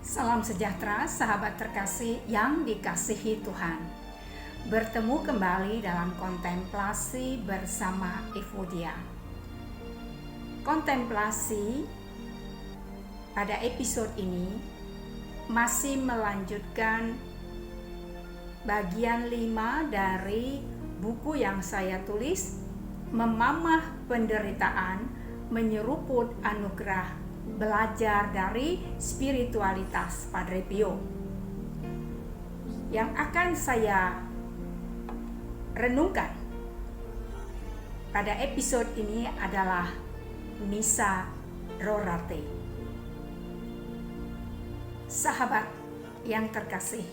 Salam sejahtera sahabat terkasih yang dikasihi Tuhan. Bertemu kembali dalam kontemplasi bersama Evodia. Kontemplasi pada episode ini masih melanjutkan bagian 5 dari buku yang saya tulis, Memamah Penderitaan, Menyeruput Anugerah, Belajar dari Spiritualitas Padre Pio. Yang akan saya renungkan pada episode ini adalah Missa Rorate. Sahabat yang terkasih,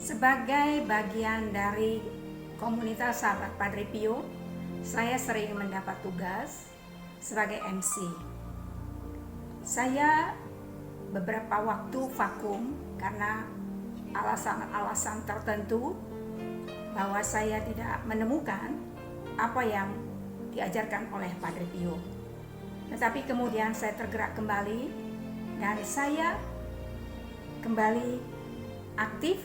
sebagai bagian dari komunitas sahabat Padre Pio, saya sering mendapat tugas sebagai MC. Saya beberapa waktu vakum karena alasan-alasan tertentu bahwa saya tidak menemukan apa yang diajarkan oleh Padre Pio. Tetapi kemudian saya tergerak kembali dan saya kembali aktif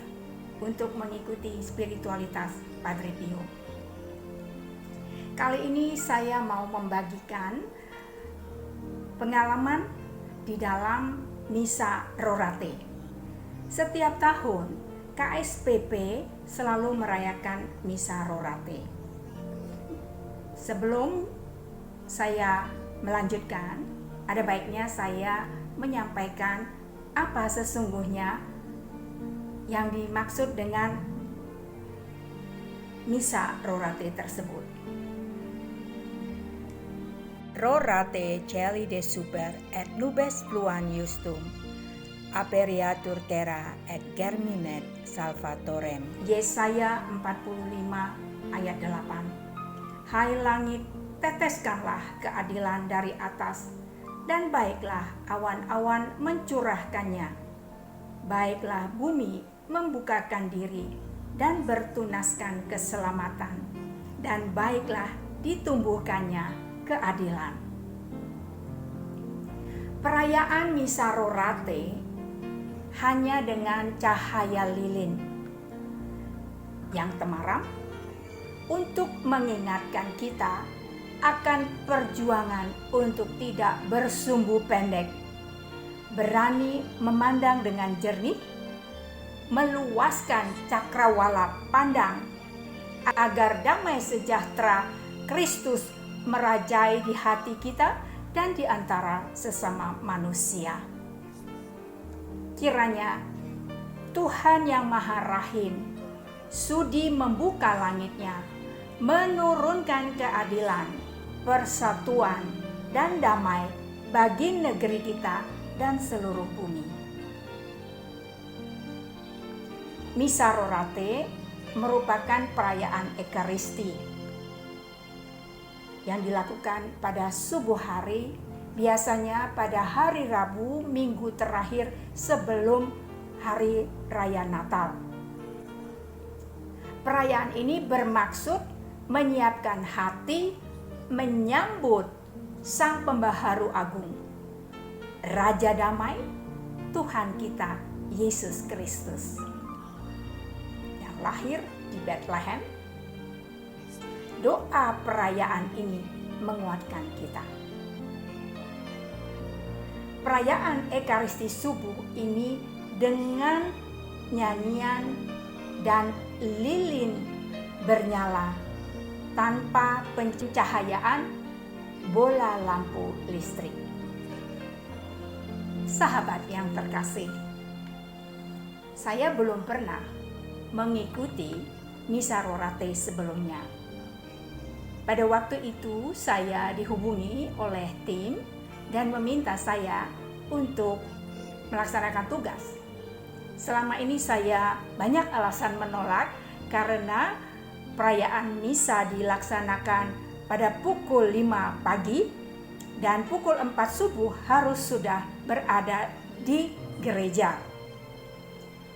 untuk mengikuti spiritualitas Padre Pio. Kali ini saya mau membagikan pengalaman di dalam Missa Rorate. Setiap tahun KSPP selalu merayakan Missa Rorate. Sebelum saya melanjutkan, ada baiknya saya menyampaikan apa sesungguhnya yang dimaksud dengan Missa Rorate tersebut. Rorate celi de super et nubes fluan justum, aperiatur terra et germinet salvatorem. Yesaya 45 ayat 8. Hai langit, teteskanlah keadilan dari atas, dan baiklah awan-awan mencurahkannya. Baiklah bumi membukakan diri dan bertunaskan keselamatan, dan baiklah ditumbuhkannya keadilan. Perayaan Missa Rorate hanya dengan cahaya lilin yang temaram untuk mengingatkan kita akan perjuangan untuk tidak bersumbu pendek, berani memandang dengan jernih, meluaskan cakrawala pandang agar damai sejahtera Kristus merajai di hati kita dan di antara sesama manusia. Kiranya Tuhan yang Maha Rahim sudi membuka langitnya, menurunkan keadilan, persatuan, dan damai bagi negeri kita dan seluruh bumi. Missa Rorate merupakan perayaan Ekaristi yang dilakukan pada subuh hari, biasanya pada hari Rabu minggu terakhir sebelum hari raya Natal. Perayaan ini bermaksud menyiapkan hati menyambut Sang Pembaharu Agung, Raja Damai, Tuhan kita Yesus Kristus, yang lahir di Bethlehem. Doa perayaan ini menguatkan kita. Perayaan Ekaristi subuh ini dengan nyanyian dan lilin bernyala tanpa pencahayaan bola lampu listrik. Sahabat yang terkasih, saya belum pernah mengikuti Missa Rorate sebelumnya. Pada waktu itu saya dihubungi oleh tim dan meminta saya untuk melaksanakan tugas. Selama ini saya banyak alasan menolak karena perayaan misa dilaksanakan pada pukul 5 pagi dan pukul 4 subuh harus sudah berada di gereja.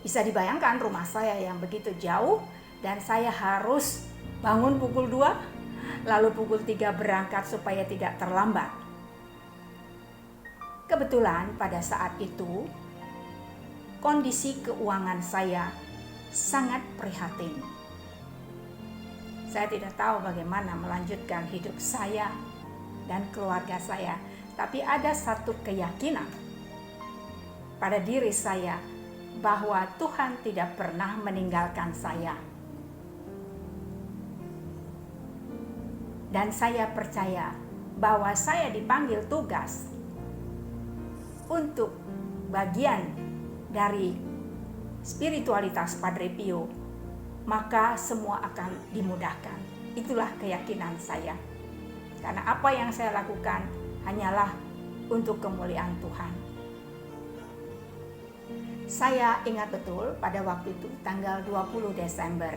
Bisa dibayangkan rumah saya yang begitu jauh dan saya harus bangun pukul 2 lalu pukul 3 berangkat supaya tidak terlambat. Kebetulan pada saat itu kondisi keuangan saya sangat prihatin. Saya tidak tahu bagaimana melanjutkan hidup saya dan keluarga saya, tapi ada satu keyakinan pada diri saya bahwa Tuhan tidak pernah meninggalkan saya. Dan saya percaya bahwa saya dipanggil tugas untuk bagian dari spiritualitas Padre Pio, maka semua akan dimudahkan. Itulah keyakinan saya. Karena apa yang saya lakukan hanyalah untuk kemuliaan Tuhan. Saya ingat betul pada waktu itu tanggal 20 Desember.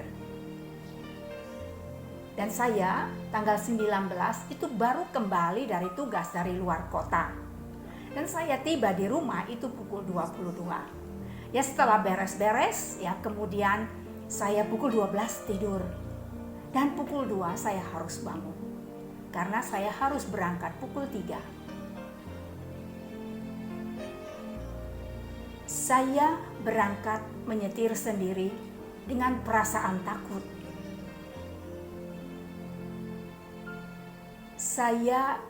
Dan saya tanggal 19 itu baru kembali dari tugas dari luar kota. Dan saya tiba di rumah itu pukul 22. Ya setelah beres-beres, ya kemudian saya pukul 12 tidur. Dan pukul 2 saya harus bangun. Karena saya harus berangkat pukul 3. Saya berangkat menyetir sendiri dengan perasaan takut. Saya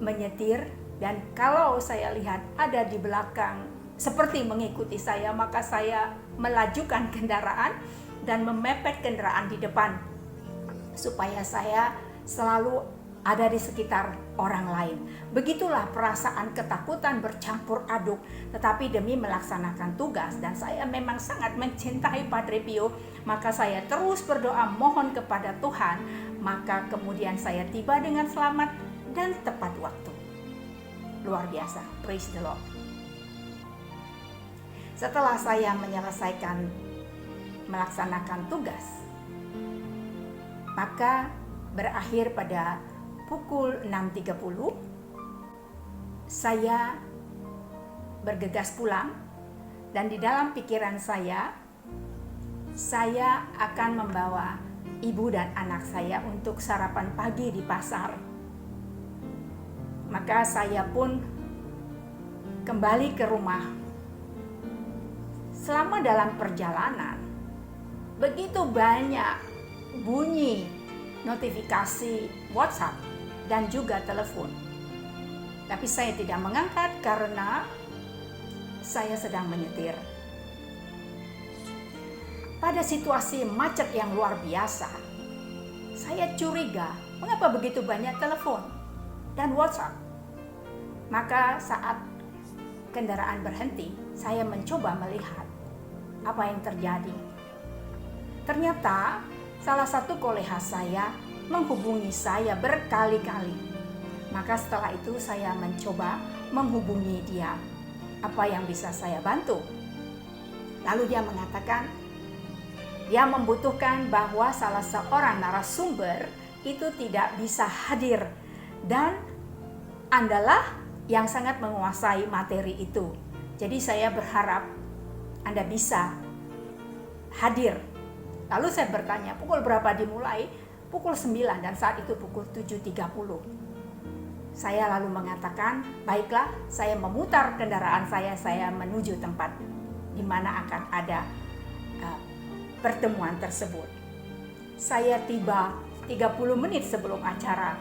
menyetir dan kalau saya lihat ada di belakang seperti mengikuti saya, maka saya melajukan kendaraan dan memepet kendaraan di depan supaya saya selalu ada di sekitar orang lain. Begitulah perasaan ketakutan bercampur aduk, tetapi demi melaksanakan tugas dan saya memang sangat mencintai Padre Pio, maka saya terus berdoa mohon kepada Tuhan, maka kemudian saya tiba dengan selamat dan tepat waktu. Luar biasa, praise the Lord. Setelah saya menyelesaikan melaksanakan tugas, maka berakhir pada pukul 6.30, saya bergegas pulang dan di dalam pikiran saya akan membawa ibu dan anak saya untuk sarapan pagi di pasar. Maka saya pun kembali ke rumah. Selama dalam perjalanan, begitu banyak bunyi notifikasi WhatsApp dan juga telepon. Tapi saya tidak mengangkat karena saya sedang menyetir. Pada situasi macet yang luar biasa, saya curiga mengapa begitu banyak telepon dan WhatsApp. Maka saat kendaraan berhenti, saya mencoba melihat apa yang terjadi. Ternyata salah satu kolega saya menghubungi saya berkali-kali. Maka setelah itu saya mencoba menghubungi dia. Apa yang bisa saya bantu? Lalu dia mengatakan, dia membutuhkan bahwa salah seorang narasumber itu tidak bisa hadir. Dan Andalah yang sangat menguasai materi itu. Jadi saya berharap Anda bisa hadir. Lalu saya bertanya, pukul berapa dimulai? Pukul 9 dan saat itu pukul 7.30. Saya lalu mengatakan, baiklah, saya memutar kendaraan saya menuju tempat di mana akan ada pertemuan tersebut. Saya tiba 30 menit sebelum acara.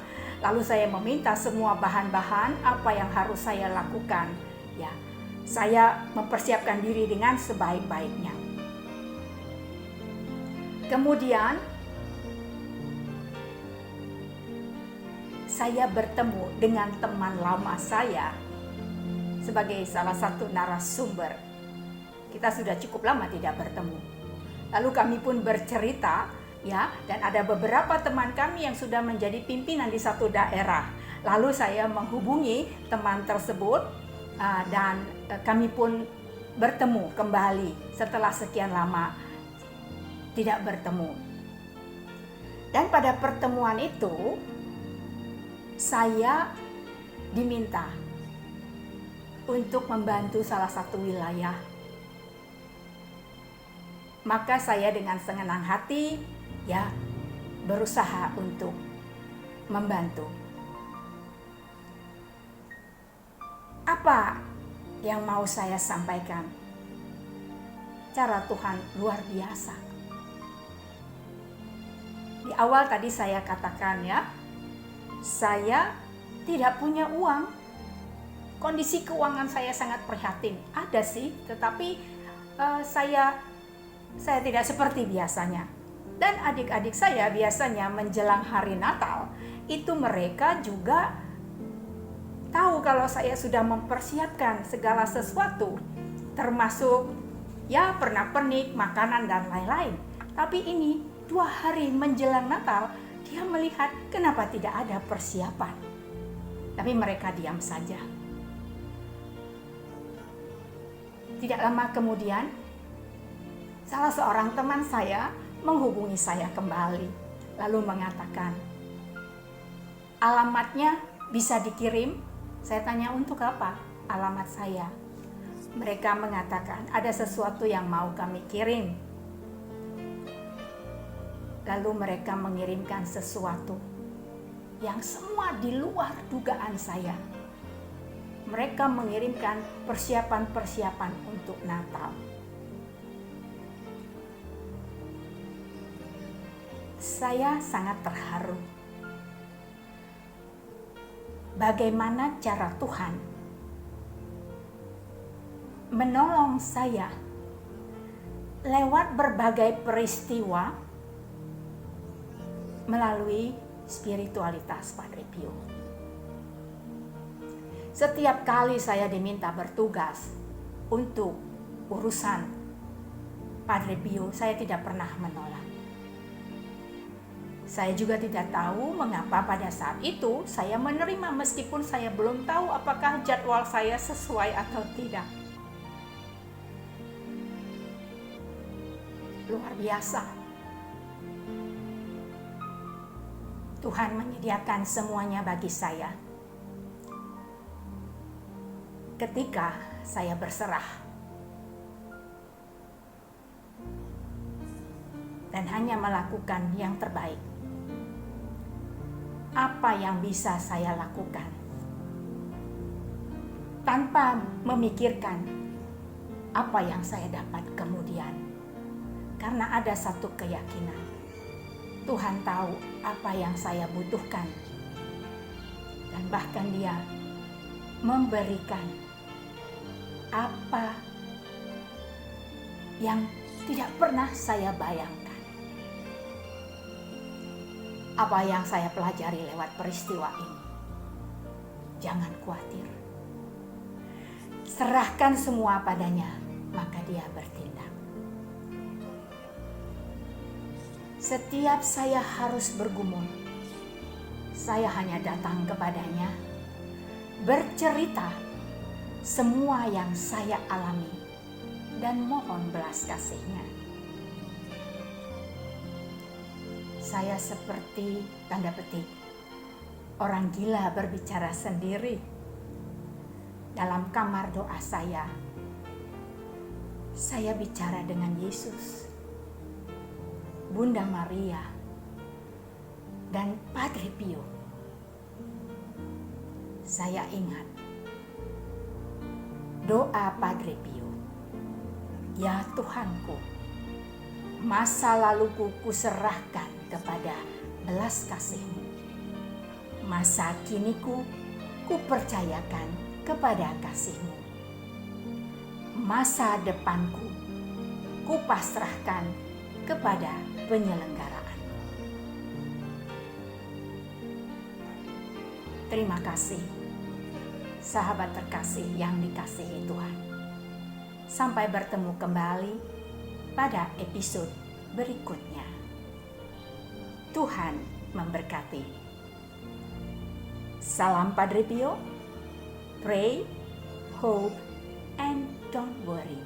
Lalu saya meminta semua bahan-bahan apa yang harus saya lakukan. Ya, saya mempersiapkan diri dengan sebaik-baiknya. Kemudian saya bertemu dengan teman lama saya sebagai salah satu narasumber. Kita sudah cukup lama tidak bertemu. Lalu kami pun bercerita, ya, dan ada beberapa teman kami yang sudah menjadi pimpinan di satu daerah. Lalu saya menghubungi teman tersebut dan kami pun bertemu kembali setelah sekian lama tidak bertemu. Dan pada pertemuan itu saya diminta untuk membantu salah satu wilayah. Maka saya dengan senang hati ya berusaha untuk membantu. Apa yang mau saya sampaikan? Cara Tuhan luar biasa. Di awal tadi saya katakan ya, saya tidak punya uang. Kondisi keuangan saya sangat prihatin. Ada sih, tetapi saya tidak seperti biasanya. Dan adik-adik saya biasanya menjelang hari Natal, itu mereka juga tahu kalau saya sudah mempersiapkan segala sesuatu, termasuk ya pernak-pernik, makanan dan lain-lain. Tapi ini 2 hari menjelang Natal, dia melihat kenapa tidak ada persiapan. Tapi mereka diam saja. Tidak lama kemudian, salah seorang teman saya menghubungi saya kembali, lalu mengatakan, alamatnya bisa dikirim? Saya tanya, untuk apa alamat saya? Mereka mengatakan, ada sesuatu yang mau kami kirim. Lalu mereka mengirimkan sesuatu yang semua di luar dugaan saya. Mereka mengirimkan persiapan-persiapan untuk Natal. Saya sangat terharu. Bagaimana cara Tuhan menolong saya lewat berbagai peristiwa melalui spiritualitas Padre Pio. Setiap kali saya diminta bertugas untuk urusan Padre Pio, saya tidak pernah menolak. Saya juga tidak tahu mengapa pada saat itu saya menerima, meskipun saya belum tahu apakah jadwal saya sesuai atau tidak. Luar biasa. Tuhan menyediakan semuanya bagi saya. Ketika saya berserah dan hanya melakukan yang terbaik. Apa yang bisa saya lakukan tanpa memikirkan apa yang saya dapat kemudian, karena ada satu keyakinan, Tuhan tahu apa yang saya butuhkan, dan bahkan Dia memberikan apa yang tidak pernah saya bayangkan. Apa yang saya pelajari lewat peristiwa ini? Jangan khawatir. Serahkan semua padanya, maka Dia bertindak. Setiap saya harus bergumul, saya hanya datang kepadanya, bercerita semua yang saya alami, dan mohon belas kasih-Nya. Saya seperti, tanda petik, orang gila berbicara sendiri. Dalam kamar doa saya bicara dengan Yesus, Bunda Maria, dan Padre Pio. Saya ingat doa Padre Pio. Ya Tuhanku, masa laluku kuserahkan kepada belas kasih-Mu. Masa kiniku kupercayakan kepada kasih-Mu. Masa depanku kupasrahkan kepada penyelenggaraan. Terima kasih, sahabat terkasih yang dikasihi Tuhan. Sampai bertemu kembali pada episode berikutnya. Tuhan memberkati. Salam Padre Pio. Pray, hope, and don't worry.